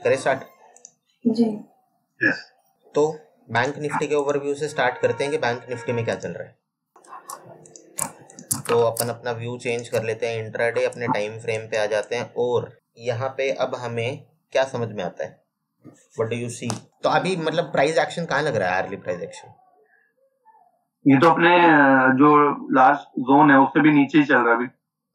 करें स्टार्ट जी। यस। तो bank Nifty के ओवरव्यू से स्टार्ट करते हैं कि बैंक निफ्टी में क्या चल रहा है। तो अपन अपना व्यू चेंज कर लेते हैं, इंट्राडे अपने टाइम फ्रेम पे आ जाते हैं और यहाँ पे अब हमें क्या समझ में आता है, व्हाट डू यू सी। तो अभी मतलब प्राइस एक्शन कहाँ लग रहा है, अर्ली प्राइस एक्शन ये तो अपने जो लास्ट जोन है उससे भी नीचे ही चल रहा है अभी।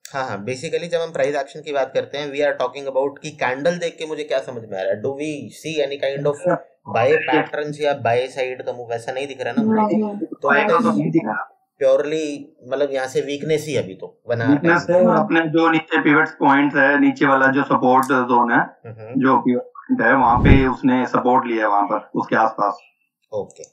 हाँ, बेसिकली जब हम प्राइस एक्शन की बात करते हैं वी आर टॉकिंग अबाउट कि कैंडल देख के मुझे क्या समझ में आ रहा है, do we see any kind of buy patterns या बाय साइड का मूव, ऐसा नहीं दिख रहा ना मुझे। तो इट इज प्योरली मतलब यहाँ से वीकनेस ही अभी तो बना वीकनेस है। और अपने जो नीचे पिवट पॉइंट है, नीचे वाला जो सपोर्ट जोन है, जो पिवट पॉइंट है वहां पे उसने सपोर्ट लिया है, वहां पर उसके आसपास। ओके,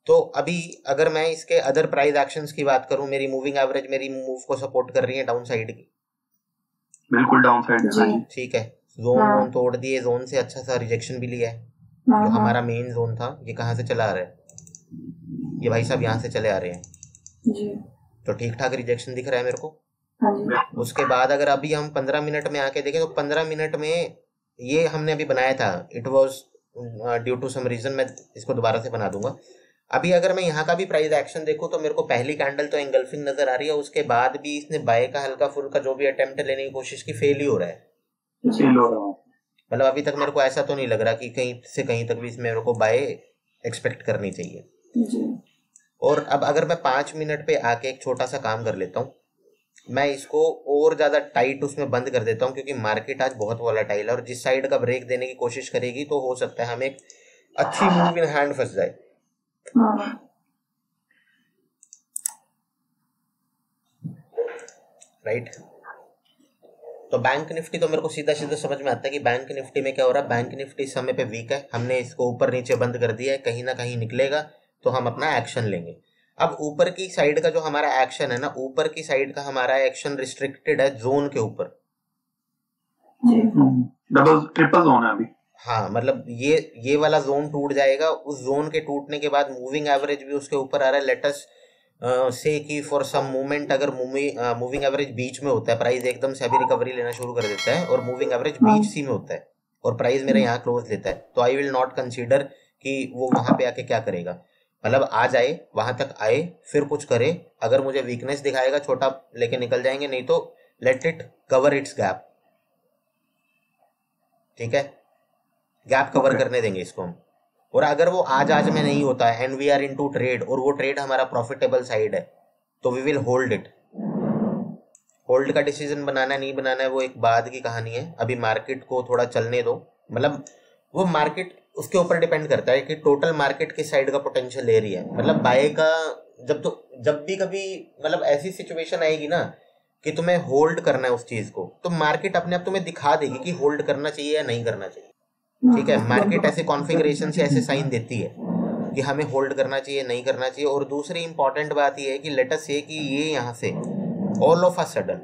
तो अभी अगर मैं इसके अदर प्राइस एक्शंस की बात करूं, मेरी मूविंग एवरेज मेरी मूव को सपोर्ट कर रही है डाउन साइड की, बिल्कुल डाउन साइड है। ठीक है, जोन तोड़ दिए, जोन से अच्छा सा रिजेक्शन भी लिया है। जो हमारा मेन जोन था ये कहाँ से चला आ रहा है, ये भाई साहब यहाँ से चले आ रहे हैं जी। तो ठीक ठाक रिजेक्शन दिख रहा है मेरे को। उसके बाद अगर अभी हम 15 मिनट में आके देखें तो 15 मिनट में ये हमने अभी बनाया था, it was due to some reason, मैं इसको दोबारा से बना दूंगा। अभी अगर मैं यहाँ का भी प्राइस एक्शन देखूं तो मेरे को पहली कैंडल तो एंगल्फिंग नजर आ रही है, उसके बाद भी इसने बाय का हल्का फुल्का जो भी अटेम्प्ट लेने की कोशिश की फेल ही हो रहा है। मतलब अभी तक मेरे को ऐसा तो नहीं लग रहा कि कहीं से कहीं तक भी इसमें मेरे को बाय एक्सपेक्ट करनी चाहिए। और अब अगर मैं 5 मिनट पे आके एक छोटा सा काम कर लेता हूँ, मैं इसको और ज्यादा टाइट उसमें बंद कर देता हूँ क्योंकि मार्केट आज बहुत वोलेटाइल है और जिस साइड का ब्रेक देने की कोशिश करेगी तो हो सकता है हमें एक अच्छी मूव इन हैंड फंस जाए। राइट, तो बैंक निफ्टी तो मेरे को सीधा सीधा समझ में आता है कि बैंक निफ्टी में क्या हो रहा है। बैंक निफ्टी इस समय पे वीक है, हमने इसको ऊपर नीचे बंद कर दिया है, कहीं ना कहीं निकलेगा तो हम अपना एक्शन लेंगे। अब ऊपर की साइड का जो हमारा एक्शन है ना, ऊपर की साइड का हमारा एक्शन रिस्ट्रिक्टेड है जोन के ऊपर, डबल ट्रिपल जोन है अभी। हाँ, मतलब ये वाला जोन टूट जाएगा, उस जोन के टूटने के बाद मूविंग एवरेज भी उसके ऊपर आ रहा है। लेटस से कि फॉर सम मोमेंट अगर मूविंग एवरेज बीच में होता है, प्राइस एकदम से अभी रिकवरी लेना शुरू कर देता है और मूविंग एवरेज बीच सी में होता है और प्राइस मेरा यहाँ क्लोज लेता है, तो आई विल नॉट कंसीडर कि वो वहां पे आके क्या करेगा। मतलब आ जाए, वहां तक आए, फिर कुछ करे, अगर मुझे वीकनेस दिखाएगा छोटा लेके निकल जाएंगे, नहीं तो let it cover it's gap. ठीक है, गैप कवर करने देंगे इसको हम। और अगर वो आज में नहीं होता है and we are into trade और वो ट्रेड हमारा प्रॉफिटेबल साइड है तो we will hold it. Hold का डिसीजन बनाना नहीं बनाना है वो एक बाद की कहानी है, अभी मार्केट को थोड़ा चलने दो। मतलब वो मार्केट उसके ऊपर डिपेंड करता है कि टोटल मार्केट किस साइड का पोटेंशियल ले रही है। मतलब बाय का जब भी कभी मतलब ऐसी सिचुएशन आएगी ना कि तुम्हें होल्ड करना है उस चीज को, तो मार्केट अपने आप तुम्हें दिखा देगी कि होल्ड करना चाहिए या नहीं करना चाहिए। ठीक है, मार्केट ऐसे कॉन्फ़िगरेशन से ऐसे साइन देती है कि हमें होल्ड करना चाहिए नहीं करना चाहिए। और दूसरी इंपॉर्टेंट बात ये है कि लेट अस से कि ये यहाँ से ऑल ऑफ अ सडन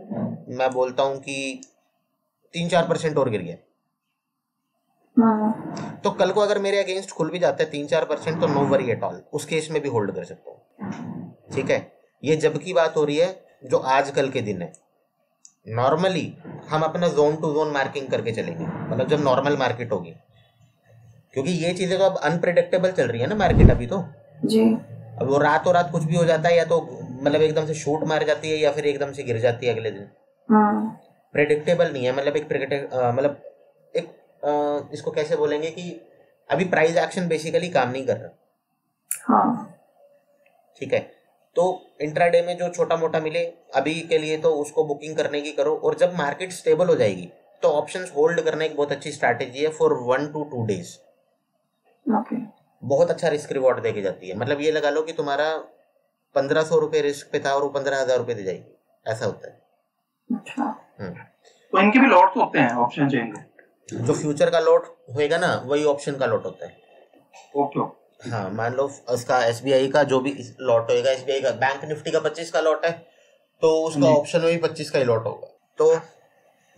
मैं बोलता हूँ कि 3-4% और गिर गया, तो कल को अगर मेरे अगेंस्ट खुल भी जाता है 3-4% तो नो वरी एट ऑल, उस केस में भी होल्ड कर सकता हूँ। ठीक है, ये जब की बात हो रही है जो आजकल के दिन है। नॉर्मली हम अपना जोन टू जोन मार्किंग करके चलेंगे, मतलब जब नॉर्मल मार्केट होगी, क्योंकि ये चीजें तो अब अनप्रेडिक्टेबल चल रही है ना मार्केट अभी तो जी। अब वो रातों रात कुछ भी हो जाता है, या तो मतलब एकदम से शूट मार जाती है या फिर एकदम से गिर जाती है अगले दिन। प्रेडिक्टेबल नहीं है, मतलब एक इसको कैसे बोलेंगे कि अभी प्राइस एक्शन बेसिकली काम नहीं कर रहा। ठीक है, तो इंट्राडे में जो छोटा मोटा मिले अभी के लिए तो उसको बुकिंग करने की करो, और जब मार्केट स्टेबल हो जाएगी तो ऑप्शंस होल्ड करना एक बहुत अच्छी स्ट्रैटेजी है फॉर 1 to 2 days। बहुत अच्छा रिस्क रिवॉर्ड देके जाती है। मतलब ये लगा लो कि तुम्हारा 1500 रुपये रिस्क पे था और वो 15,000 रुपये दे जाएगी, ऐसा होता है। अच्छा। तो इनके भी लॉट्स होते हैं ऑप्शन चेन के, जो फ्यूचर का लॉट होएगा ना वही ऑप्शन का लॉट होता है। ओके। हाँ, मान लो उसका SBI का जो भी लॉट होएगा, SBI का बैंक निफ्टी का 25 का लॉट है तो उसका ऑप्शन में भी 25 का ही लॉट होगा। तो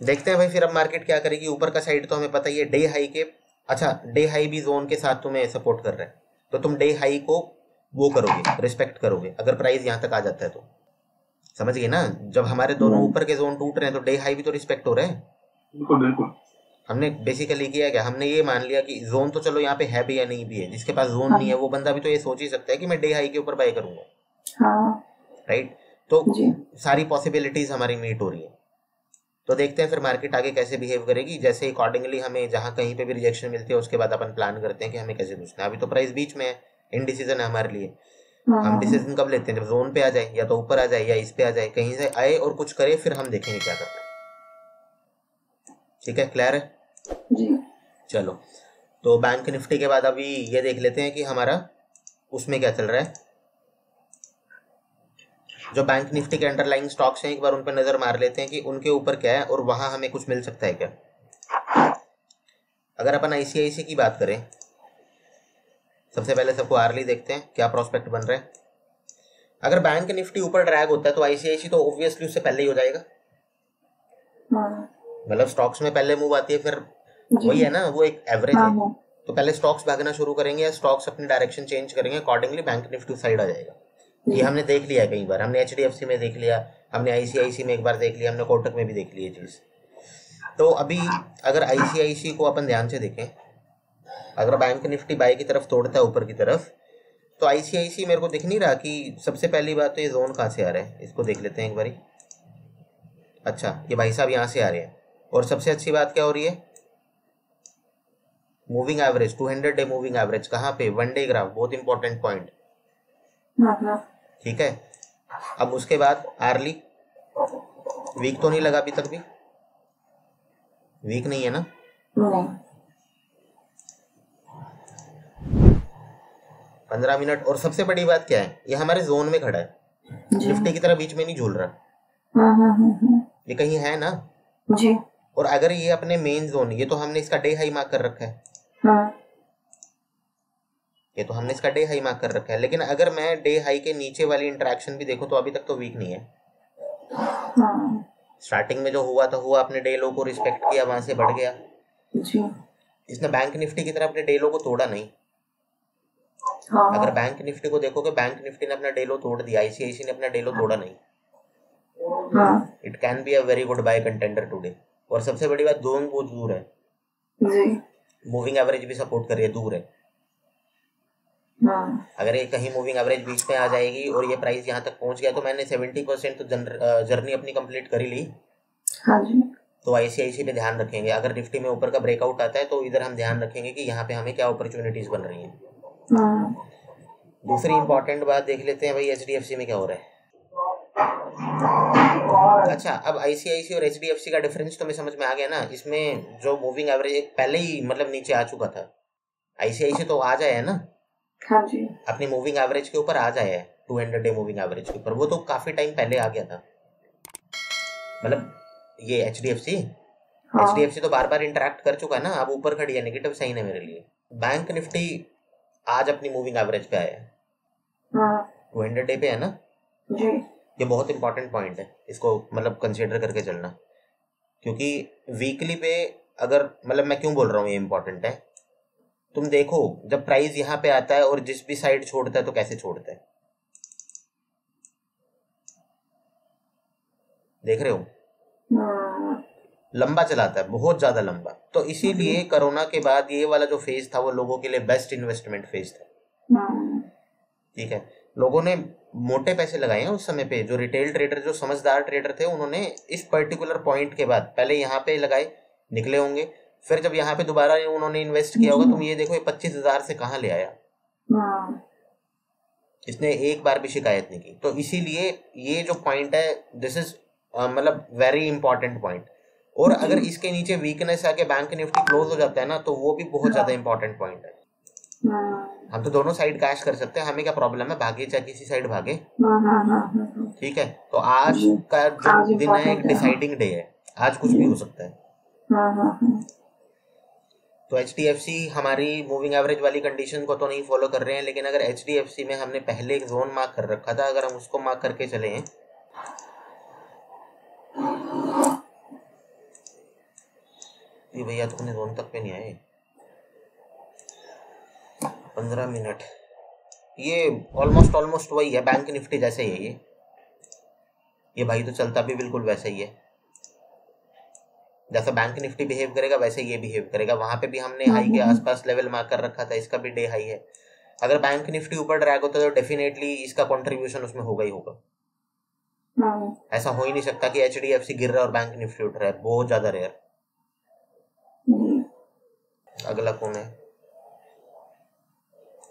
देखते हैं भाई फिर अब मार्केट क्या करेगी। ऊपर का साइड तो हमें पता ही है, डे हाई के, अच्छा डे हाई भी जोन के साथ तुम्हें सपोर्ट कर रहा है, तो तुम डे हाई को वो करोगे, रिस्पेक्ट करोगे। अगर प्राइस यहाँ तक आ जाता है तो समझ गए ना, जब हमारे दोनों ऊपर के जोन टूट रहे हैं तो डे हाई भी तो रिस्पेक्ट हो रहा है। बिल्कुल बिल्कुल। हमने बेसिकली किया क्या, हमने ये मान लिया कि जोन तो चलो यहाँ पे है भी या नहीं भी है, जिसके पास जोन नहीं है वो बंदा भी तो ये सोच ही सकता है कि मैं डे हाई के ऊपर बाय करूंगा, राइट। तो सारी पॉसिबिलिटीज हमारी मीट हो रही है। तो देखते हैं फिर मार्केट आगे कैसे बिहेव करेगी, जैसे अकॉर्डिंगली हमें जहां कहीं पे भी रिजेक्शन मिलती है उसके बाद अपन प्लान करते हैं कि हमें कैसे पूछना है। अभी तो प्राइस बीच में है, इनडिसीजन है हमारे लिए। हम डिसीजन कब लेते हैं, जब जोन पे आ जाए, या तो ऊपर आ जाए या इस पे आ जाए, कहीं से आए और कुछ करे, फिर हम देखेंगे क्या करना है। ठीक है, क्लियर है जी। चलो, तो बैंक निफ्टी के बाद अभी ये देख लेते हैं कि हमारा उसमें क्या चल रहा है। जो बैंक निफ्टी के अंडरलाइंग स्टॉक्स हैं एक बार उन पर नजर मार लेते हैं कि उनके ऊपर क्या है और वहां हमें कुछ मिल सकता है क्या। अगर अपन आईसीआईसी की बात करें, सबसे पहले सबको आर्ली देखते हैं क्या प्रोस्पेक्ट बन रहे हैं। अगर बैंक निफ्टी ऊपर ड्रैग होता है तो आईसीआईसी तो ऑब्वियसली उससे पहले ही हो जाएगा। मतलब स्टॉक्स में पहले मूव आती है, फिर वही है ना, वो एक एवरेज है। तो पहले स्टॉक्स भागना शुरू करेंगे या स्टॉक्स अपनी डायरेक्शन चेंज करेंगे, अकॉर्डिंगली बैंक निफ्टी साइड आ जाएगा। ये हमने देख लिया है कई बार, हमने एचडीएफसी में देख लिया, हमने आईसीआईसी में एक बार देख लिया, हमने कोटक में भी देख ली ये चीज। तो अभी अगर आईसीआईसी को अपन ध्यान से देखें, अगर बैंक निफ्टी बाय की तरफ तोड़ता है ऊपर की तरफ, तो आईसीआईसी मेरे को दिख नहीं रहा कि सबसे पहली बात तो ये जोन कहाँ से आ रहा है, इसको देख लेते हैं एक बारी। अच्छा, ये भाई साहब यहाँ से आ रहे हैं। और सबसे अच्छी बात क्या हो रही है, moving average, 200 day moving average कहाँ पे, वन डे ग्राफ, बहुत इंपॉर्टेंट पॉइंट। ठीक है, अब उसके बाद आर्ली वीक तो नहीं लगा अभी तक भी, वीक नहीं है ना। नहीं। 15 मिनट। और सबसे बड़ी बात क्या है, ये हमारे जोन में खड़ा है, निफ्टी की तरह बीच में नहीं झूल रहा। ये कहीं है ना जी। और अगर ये अपने मेन जोन, ये तो हमने इसका डे हाई मार्क कर रखा है, ये तो हमने इसका डे हाई मार्क कर रखा है, लेकिन अगर मैं डे हाई के नीचे वाली इंटरेक्शन भी देखूं तो अभी तक तो वीक नहीं है। स्टार्टिंग में जो हुआ तो हुआ, अपने डे लो को रिस्पेक्ट किया, वहां से बढ़ गया जी। इसने बैंक निफ्टी की तरह अपने डे लो को तोड़ा नहीं। अगर बैंक निफ्टी को देखोगे, बैंक निफ्टी ने अपना डे लो तोड़ दिया, आईसीआईसी ने अपना डे लो तोड़ा नहीं। It can be a very good buy contender today. और सबसे बड़ी बात, जोन बहुत दूर है जी। मूविंग एवरेज भी सपोर्ट कर रही है, दूर है। अगर ये कहीं मूविंग एवरेज बीच में आ जाएगी और ये प्राइस यहाँ तक पहुंच गया, तो मैंने 70% तो जर्नी अपनी कंप्लीट कर ही ली। हाँ जी। तो आईसीआईसी पे ध्यान रखेंगे। अगर निफ्टी में ऊपर का ब्रेकआउट आता है तो इधर हम ध्यान रखेंगे कि यहाँ पे हमें क्या अपॉर्चुनिटीज बन रही हैं। दूसरी इंपॉर्टेंट बात देख लेते हैं भाई, एचडीएफसी में क्या हो रहा है। अच्छा, अब आईसीआईसी और एचडीएफसी का डिफरेंस तो मैं समझ में आ गया ना। इसमें जो मूविंग एवरेज पहले ही मतलब नीचे आ चुका था, आईसीआईसी तो आ जाए है ना। हाँ जी। अपनी मूविंग एवरेज के ऊपर आ जाए, 200 डे मूविंग एवरेज के ऊपर, वो तो काफी टाइम पहले आ गया था। मतलब ये एचडीएफसी तो बार बार इंटरेक्ट कर चुका है ना, अब ऊपर खड़ी है, नेगेटिव साइन है मेरे लिए। बैंक निफ्टी आज अपनी मूविंग एवरेज पे आया है, 200 डे पे है ना जी। ये बहुत इंपॉर्टेंट पॉइंट है, इसको मतलब कंसीडर करके चलना। क्योंकि वीकली पे अगर, मतलब मैं क्यों बोल रहा हूँ ये इंपॉर्टेंट है, तुम देखो जब प्राइस यहाँ पे आता है और जिस भी साइड छोड़ता है तो कैसे छोड़ता है, देख रहे हो, लंबा चलाता है, बहुत ज्यादा लंबा। तो इसीलिए कोरोना के बाद ये वाला जो फेज था वो लोगों के लिए बेस्ट इन्वेस्टमेंट फेज था। ठीक है, लोगों ने मोटे पैसे लगाए हैं उस समय पे। जो रिटेल ट्रेडर, जो समझदार ट्रेडर थे, उन्होंने इस पर्टिकुलर पॉइंट के बाद पहले यहाँ पे लगाए, निकले होंगे, फिर जब यहाँ पे दोबारा उन्होंने इन्वेस्ट किया होगा। तुम ये देखो, ये 25,000 से कहाँ ले आया, इसने एक बार भी शिकायत नहीं की। तो इसीलिए ये जो पॉइंट है, दिस इज मतलब वेरी इंपॉर्टेंट पॉइंट। और अगर इसके नीचे वीकनेस आके बैंक निफ्टी क्लोज हो जाता है ना, तो वो भी बहुत ज्यादा इंपॉर्टेंट पॉइंट है। हम तो दोनों साइड कैश कर सकते हैं, हमें क्या प्रॉब्लम है, भागे चाहे किसी साइड भागे। ठीक है, तो आज का जो दिन है एक डिसाइडिंग डे है, आज कुछ भी हो सकता है। तो एचडीएफसी हमारी मूविंग एवरेज वाली कंडीशन को तो नहीं फॉलो कर रहे हैं, लेकिन अगर एचडीएफसी में हमने पहले एक जोन मार्क कर रखा था, अगर हम उसको मार्क करके चले हैं, ये भैया तुमने जोन तक पे नहीं आए, 15 मिनट, ये ऑलमोस्ट वही है, बैंक निफ्टी जैसे ही है ये भाई तो चलता भी बिल्कुल वैसा ही है। जैसा बैंक निफ्टी बिहेव करेगा वैसे ये बिहेव करेगा। वहां पे भी हमने हाई के आसपास लेवल मार्क कर रखा था, इसका भी डे हाई है। अगर बैंक निफ्टी ऊपर ड्रैग होता है तो डेफिनेटली इसका कंट्रीब्यूशन उसमें होगा ही होगा। ऐसा हो ही नहीं सकता कि HDFC गिर रहा है और बैंक निफ्टी उठ रहा है, बहुत ज्यादा रेयर। अगला कौन है?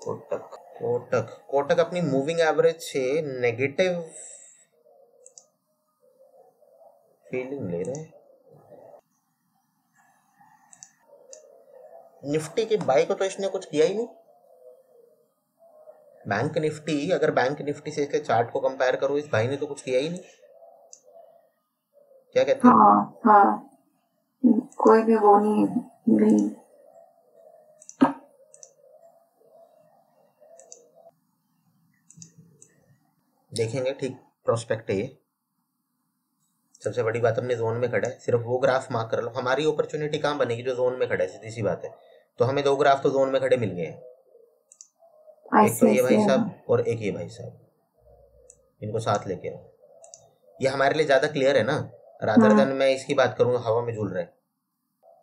कोटक। कोटक कोटक अपनी मूविंग एवरेज से नेगेटिव फीलिंग ले रहे हैं। निफ्टी के बाई को तो इसने कुछ किया ही नहीं। बैंक निफ्टी, अगर बैंक निफ्टी से इसके चार्ट को कंपेयर करो, इस भाई ने तो कुछ किया ही नहीं। क्या कहते हो? हाँ, कोई भी वो नहीं। देखेंगे, ठीक प्रोस्पेक्ट है ये। सबसे बड़ी बात, अपने जोन में खड़ा है, सिर्फ वो ग्राफ मार्क कर लो। हमारी अपॉर्चुनिटी कहाँ बनेगी? जो जोन में खड़ा है, सीधी सी बात है। तो हमें 2 ग्राफ तो जोन में खड़े मिल गए हैं, एक तो ये भाई साहब और एक ये भाई साहब, इनको साथ लेके आओ। ये हमारे लिए ज्यादा क्लियर है ना, रादर देन मैं इसकी बात करूँ हवा में झूल रहा है।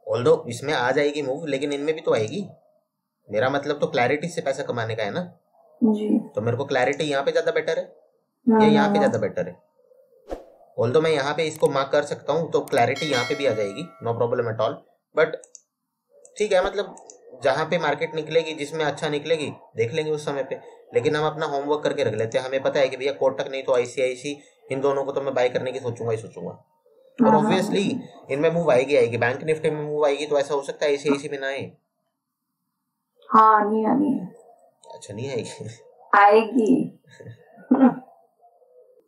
ऑल्दो इसमें आ जाएगी मूव, लेकिन इनमें भी तो आएगी। मेरा मतलब तो क्लैरिटी से पैसा कमाने का है ना जी। तो मेरे को क्लैरिटी यहाँ पे ज्यादा बेटर है या यहाँ पे ज्यादा बेटर है? ऑल्दो मैं यहाँ पे इसको मार्क कर सकता हूँ तो क्लैरिटी यहाँ पे भी आ जाएगी, no problem at all. But ठीक है, मतलब जहाँ पे मार्केट निकलेगी, जिसमें अच्छा निकलेगी देख लेंगे उस समय पे। लेकिन हम अपना होमवर्क करके रख लेते हैं। हमें पता है कि भैया कोटक नहीं तो ICICI, इन दोनों को तो मैं बाय करने की सोचूंगा ही सोचूंगा। और ऑब्वियसली इनमें मूव आएगी। बैंक निफ्टी में मूव आएगी तो ऐसा हो सकता है ICICI में ना आए। हाँ, नहीं आनी है। अच्छा, नहीं आएगी? आएगी।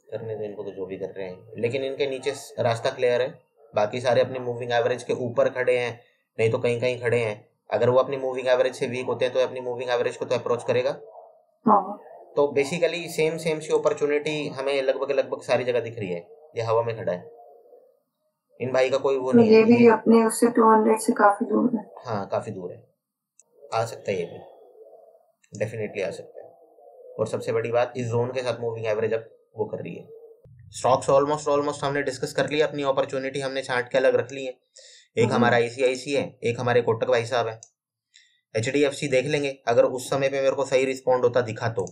करने दो इनको तो जो भी कर रहे हैं, लेकिन इनके नीचे रास्ता क्लियर है। बाकी सारे अपनी मूविंग एवरेज के ऊपर खड़े हैं, नहीं तो कहीं कहीं खड़े हैं। अगर वो अपनी मूविंग एवरेज से वीक होते हैं तो अपनी मूविंग एवरेज को तो अप्रोच करेगा। तो बेसिकली सेम सी अपॉर्चुनिटी हमें लगभग सारी जगह दिख रही है। ये हवा में खड़ा है, इन भाई का कोई वो नहीं है। ये भी अपने उससे 200 से काफी दूर है। हाँ, काफी दूर है। आ सकता है, ये भी डेफिनेटली आ सकता है। और सबसे बड़ी बात, इस जोन के साथ मूविंग एवरेज अब वो कर रही है। स्टॉक्स ऑलमोस्ट हमने डिस्कस कर लिया, अपनी अपॉर्चुनिटी हमने छांट के अलग रख ली है। एक हमारा ICICI है, एक हमारे कोटक भाई साहब है। HDFC देख लेंगे, अगर उस समय पे मेरे को सही रिस्पॉन्ड होता दिखा तो,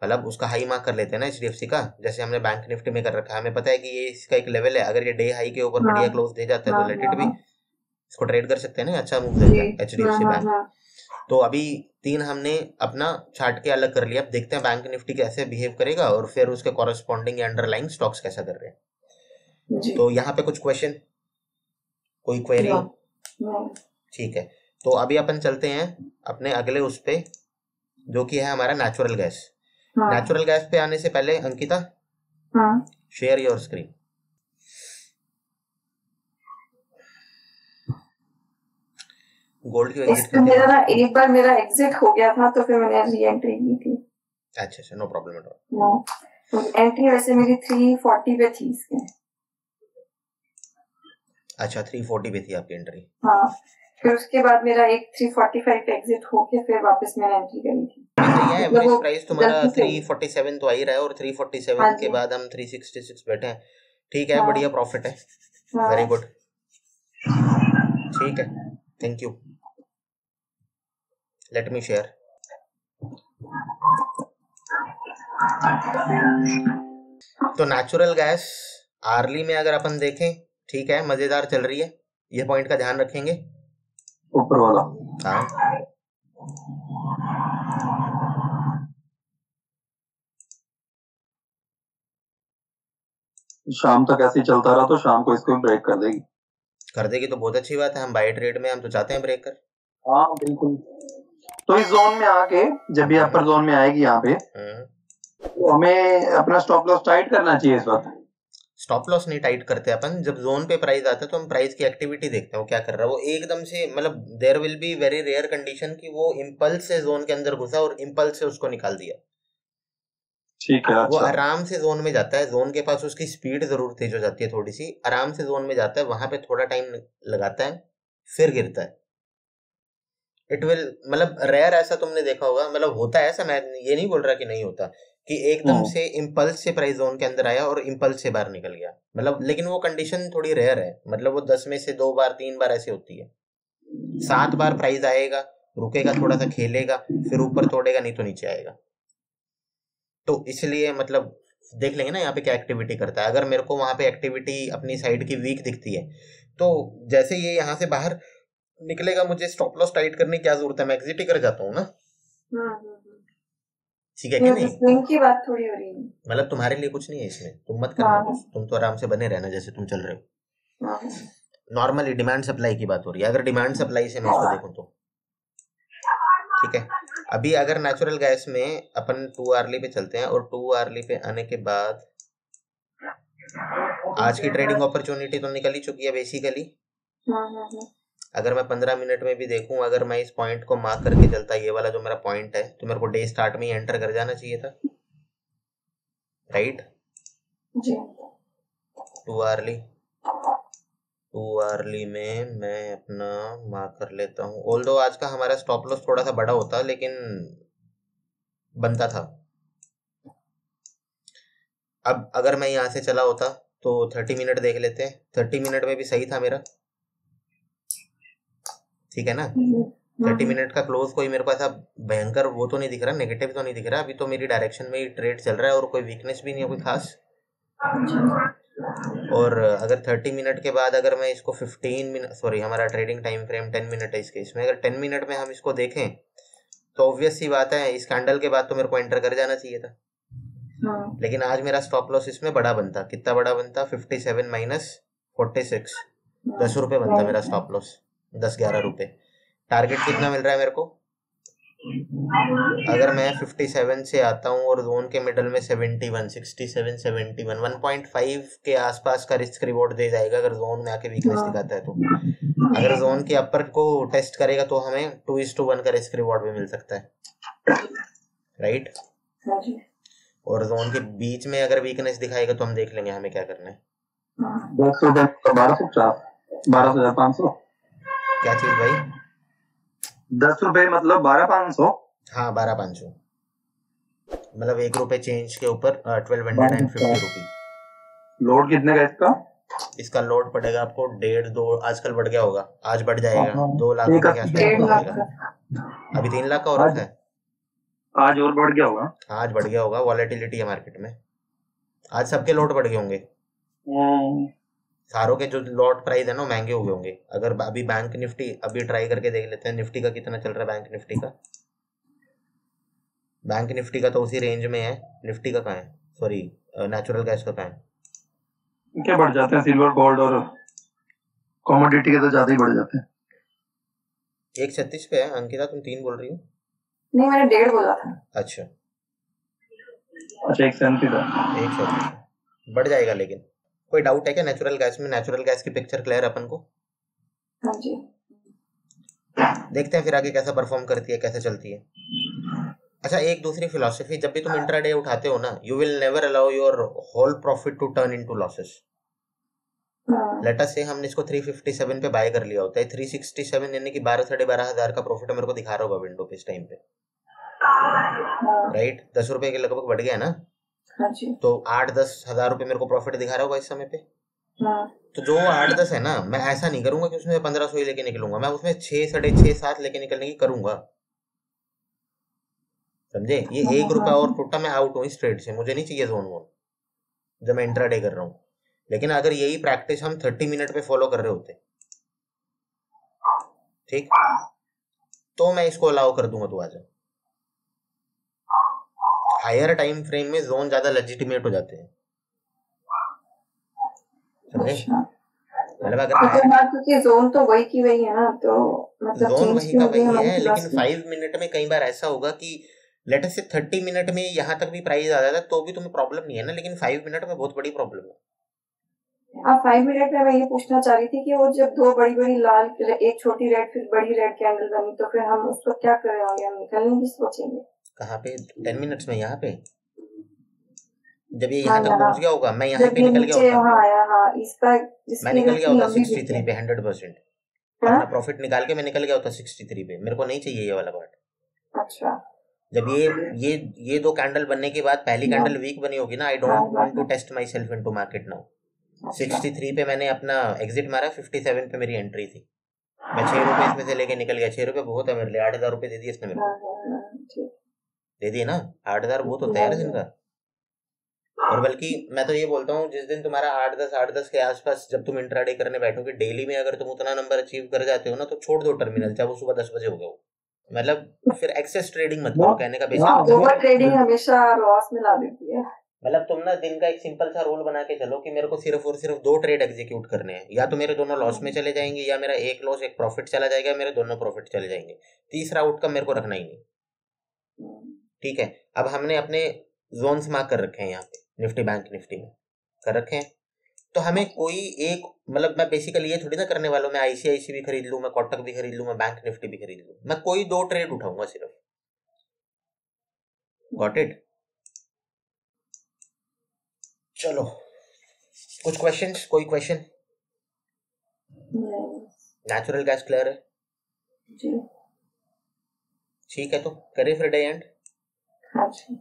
मतलब उसका हाई मार्क कर लेते हैं ना HDFC का, जैसे हमने बैंक निफ्टी में कर रखा है। हमें पता है कि ये इसका एक लेवल है, अगर ये डे हाई के ऊपर बढ़िया क्लोज दे जाता है तो लेट इट भी, इसको ट्रेड कर सकते हैं ना, अच्छा मूव देता है HDFC बैंक। तो अभी 3 हमने अपना चार्ट के अलग कर लिया। अब देखते हैं बैंक निफ्टी कैसे बिहेव करेगा और फिर उसके कॉरेस्पॉन्डिंग या अंडरलाइंग स्टॉक्स कैसा कर रहे हैं। तो यहाँ पे कुछ क्वेश्चन, कोई क्वेरी? ठीक है, तो अभी अपन चलते हैं अपने अगले उस पे, जो कि है हमारा नेचुरल गैस। नेचुरल गैस पे आने से पहले Ankita, share your screen. Gold की एग्जिट मेरा एक बार मेरा एग्जिट हो गया था तो फिर मैंने री एंट्री की थी। अच्छा, नो प्रॉब्लम एट ऑल। तो एंट्री वैसे मेरी 340 पे थी इसके। अच्छा, 340 पे थी आपकी एंट्री? हाँ, फिर उसके बाद मेरा एक 345 पे एग्जिट होके फिर वापस मैंने एंट्री करी थी। एवरेज प्राइस तुम्हारा 347 तो आ ही रहा है, और 347 के बाद हम 366 बैठे हैं। ठीक है, बढ़िया प्रॉफिट है, वेरी गुड, ठीक है, thank you. Let me share. तो नेचुरल गैस आर्ली में अगर अपन देखें, ठीक है, मजेदार चल रही है। ये पॉइंट का ध्यान रखेंगे, ऊपर वाला। हाँ, शाम तक ऐसे ही चलता रहा तो शाम को इसको ब्रेक कर देगी तो बहुत अच्छी बात है। हम बाय ट्रेड में हम तो चाहते हैं ब्रेक कर। हाँ बिल्कुल। तो इस जोन में आके जब ये अपर जोन में आएगी यहाँ पे, तो हमें अपना स्टॉप लॉस टाइट करना चाहिए इस वक्त। स्टॉप लॉस नहीं टाइट करते अपन, जब जोन पे प्राइस आता है तो हम प्राइस की एक्टिविटी देखते हैं वो क्या कर रहा है। वो एकदम से, मतलब there will be very rare condition कि वो इम्पल्स से जोन के अंदर घुसा और इम्पल्स से उसको निकाल दिया। ठीक है, वो आराम से जोन में जाता है, जोन के पास उसकी स्पीड जरूर तेज हो जाती है थोड़ी सी, आराम से जोन में जाता है, वहां पे थोड़ा टाइम लगाता है, फिर गिरता है। इट विल, मतलब रेयर ऐसा तुमने देखा होगा, मतलब होता है ऐसा, मैं ये नहीं बोल रहा कि नहीं होता, कि एकदम से इम्पल्स से प्राइस जोन के अंदर आया और इम्पल्स से बाहर निकल गया, मतलब लेकिन वो कंडीशन थोड़ी रेयर है, मतलब वो 10 में से 2 बार 3 बार ऐसे होती है। 7 बार प्राइस आएगा, रुकेगा, थोड़ा सा खेलेगा, फिर ऊपर तोड़ेगा, नहीं तो नीचे आएगा। तो इसलिए मतलब देख लेंगे ना यहाँ पे क्या एक्टिविटी करता है। अगर मेरे को वहां पे एक्टिविटी अपनी साइड की वीक दिखती है तो जैसे ये यहाँ से बाहर निकलेगा, मुझे स्टॉप लॉस टाइट करने की क्या जरूरत है, मैं एग्जिट ही कर जाता हूँ ना। ठीक है कि नहीं? स्विंग की बात थोड़ी हो रही है, मतलब तुम्हारे लिए कुछ नहीं है इसमें, तुम मत करना कुछ, तुम तो आराम से बने रहना जैसे तुम चल रहे हो। नॉर्मली डिमांड सप्लाई की बात हो रही है। अगर डिमांड सप्लाई से मैं इसको देखूं तो ठीक है। अभी अगर नेचुरल गैस में अपन 2 आवर्ली पे चलते हैं और 2 आवर्ली पे आने के बाद आज की ट्रेडिंग अपॉर्चुनिटी तो निकल ही चुकी है बेसिकली। अगर मैं 15 मिनट में भी देखूं, अगर मैं इस पॉइंट को मार्क करके चलता, ये वाला जो मेरा पॉइंट है, तो मेरे को डे स्टार्ट में ही एंटर कर जाना चाहिए था, राइट? 2 आवर्ली में मैं अपना मार्क कर लेता हूँ। ऑल्दो आज का हमारा स्टॉप लॉस थोड़ा सा बड़ा होता लेकिन बनता था। अब अगर मैं यहाँ से चला होता तो 30 मिनट देख लेते हैं। 30 मिनट में भी सही था मेरा, ठीक है ना? 30 मिनट का क्लोज कोई मेरे को ऐसा भयंकर वो तो नहीं दिख रहा, नेगेटिव तो नहीं दिख रहा। अभी तो मेरी डायरेक्शन में ही ट्रेड चल रहा है और कोई वीकनेस भी नहीं है कोई खास। और अगर 30 मिनट के बाद अगर मैं इसको 15 मिनट, सॉरी हमारा ट्रेडिंग टाइम फ्रेम 10 मिनट है इस केस में, अगर 10 मिनट में हम इसको देखें तो ऑब्वियस सी बात है इस कैंडल के बाद तो मेरे को एंटर कर जाना चाहिए था। लेकिन आज मेरा स्टॉप लॉस इसमें बड़ा बनता। कितना बड़ा बनता? 57 माइनस 46, 10 रुपये बनता मेरा स्टॉप लॉस, 10-11 रुपये। टारगेट कितना मिल रहा है मेरे को? अगर मैं 57 से आता हूँ और जोन के मिडल में 71, 67, 71, 1.5 के आसपास का रिस्क रिवॉर्ड दे जाएगा अगर जोन में आके वीकनेस दिखाता है तो। अगर जोन के अपर को टेस्ट करेगा तो हमें 2:1 का रिस्क रिवॉर्ड भी मिल सकता है, राइट? और जोन के बीच में अगर वीकनेस दिखाएगा तो हम देख लेंगे हमें क्या करना है। 12,500 क्या चीज भाई? 10 रुपए मतलब 12,500। हाँ 12,500 मतलब 1 रुपए चेंज के ऊपर 1250 रुपीज। लोड कितने का इसका? इसका लोड पड़ेगा आपको 1.5-2, आजकल बढ़ गया होगा, आज बढ़ जाएगा 2 लाख रुपए के आसपास हो जाएगा। अभी 3 लाख का और रखा है, आज और बढ़ गया होगा। आज बढ़ गया होगा, वॉलेटिलिटी है मार्केट में। आज सबके लोड बढ़ गए होंगे, सारों के जो लॉट प्राइस है ना महंगे हो गए होंगे। अगर अभी बैंक निफ्टी अभी ट्राई करके देख लेते हैं, निफ्टी का कितना चल रहा है? बैंक निफ्टी का तो उसी रेंज में है। निफ्टी का कहाँ है? सॉरी नेचुरल गैस का कहाँ है? क्या बढ़ जाते हैं? सिल्वर गोल्ड और कमोडिटी के तो ज्यादा ही बढ़ जाते हैं। 136 पे है। अंकिता तुम 3 बोल रही हो? नहीं मैंने 1.5 बोला था। अच्छा 137 बढ़ जाएगा। लेकिन कोई डाउट है क्या नेचुरल गैस में? नेचुरल गैस की पिक्चर क्लियर अपन को? हाँ जी। देखते हैं फिर आगे कैसा परफॉर्म करती है, कैसे चलती है। अच्छा एक दूसरी फिलॉसफी, जब भी तुम इंट्राडे उठाते हो ना, you will never allow your whole profit to turn into losses. Let us say हमने इसको 357 पे बाय कर लिया होता है, 367 यानी कि 12-12.5 हजार का प्रॉफिट मेरे को दिखा रहा होगा विंडो पे इस टाइम पे, राइट? 10 रुपए के लगभग बढ़ गया ना। हाँ जी। तो 8-10 हजार रुपए मेरे को प्रॉफिट दिखा रहा होगा इस समय पे। तो जो 8-10 है ना, मैं ऐसा नहीं करूंगा कि उसमें 1500 ही लेके निकलूंगा, मैं उसमें 6, 6.5, 7 लेके निकलने की करूंगा, समझे? ये 1 रुपया और टूटा मैं आउट हूँ इस ट्रेड से, मुझे नहीं चाहिए जोन वोन जब मैं इंट्राडे कर रहा हूँ। लेकिन अगर यही प्रैक्टिस हम 30 मिनट पे फॉलो कर रहे होते, ठीक, तो मैं इसको अलाउ कर दूंगा। तो आजा हायर टाइम फ्रेम में जोन ज्यादा लेजिटिमेट हो जाते हैं, समझे? मतलब अगर क्योंकि जोन तो वही की वही है ना, तो मतलब जोन वही का वही है, लेकिन 5 मिनट में कई बार ऐसा होगा कि लेट अस से 30 मिनट में यहाँ तक भी प्राइस आ जाता है तो भी तुम्हें प्रॉब्लम नहीं है ना, लेकिन 5 मिनट में बहुत बड़ी प्रॉब्लम है। अब 5 मिनट में मैं ये पूछना चाह रही थी कि वो जब 2 बड़ी लाल, एक छोटी रेड फिर बड़ी रेड कैंडल बनी, तो फिर हम उसको क्या कर रहे होंगे? हम निकलने की सोचेंगे? कहाँ पे? 10 मिनट्स में यहाँ पे जब ये यहाँ तक पहुंच गया होगा, मैं यहाँ पे निकल गया होता, मैं निकल गया होता 63 पे 100%। अपना प्रॉफिट निकाल के मैं निकल गया होता 63 पे। मेरे को नहीं चाहिए ये वाला पार्ट। अच्छा, जब ये दो कैंडल बनने के बाद पहली कैंडल वीक बनी होगी ना, I don't want to test myself into market now. 63 पे मैंने अपना एग्जिट मारा, 57 पे मेरी एंट्री थी। मैं 6 रुपए इसमें से लेके निकल गया। 6 रुपए बहुत है मेरे लिए, 8,000 रुपए दे दिए इसने मेरे को, दे दिए ना। 8,000 बहुत होता है यार दिन का। और बल्कि मैं तो ये बोलता हूँ, जिस दिन तुम्हारा 8-10 के आसपास जब तुम इंट्राडे करने बैठोगे, डेली में अगर तुम उतना नंबर अचीव कर जाते हो ना, तो छोड़ दो टर्मिनल, चाहे वो सुबह 10 बजे हो गया हो। मतलब फिर एक्सेस ट्रेडिंग मत करो, कहने का बेसिक ओवर ट्रेडिंग हमेशा लॉस में ला देती है। मतलब तुम ना दिन का एक सिंपल सा रूल बना के चलो कि मेरे को सिर्फ और सिर्फ 2 ट्रेड एग्जीक्यूट करने हैं, या तो मेरे दोनों लॉस में चले जाएंगे, या मेरा एक लॉस एक प्रॉफिट चला जाएगा, मेरे दोनों प्रॉफिट चले जाएंगे। तीसरा आउटकम मेरे को रखना ही नहीं। ठीक है, अब हमने अपने जोन्स मार्क कर रखे हैं यहाँ पे निफ्टी बैंक निफ्टी में कर रखे हैं, तो हमें कोई एक, मतलब मैं बेसिकली ये थोड़ी ना करने वाला हूँ मैं आईसीआईसी भी खरीद लूँ, मैं कोटक भी खरीद लूँ, मैं बैंक निफ्टी भी खरीद लूँ। मैं कोई 2 ट्रेड उठाऊंगा सिर्फ। Got it? चलो कुछ क्वेश्चंस? कोई क्वेश्चन? नेचुरल गैस क्लियर है जी। ठीक है, तो करें फिर डे एंड। हाँ जी।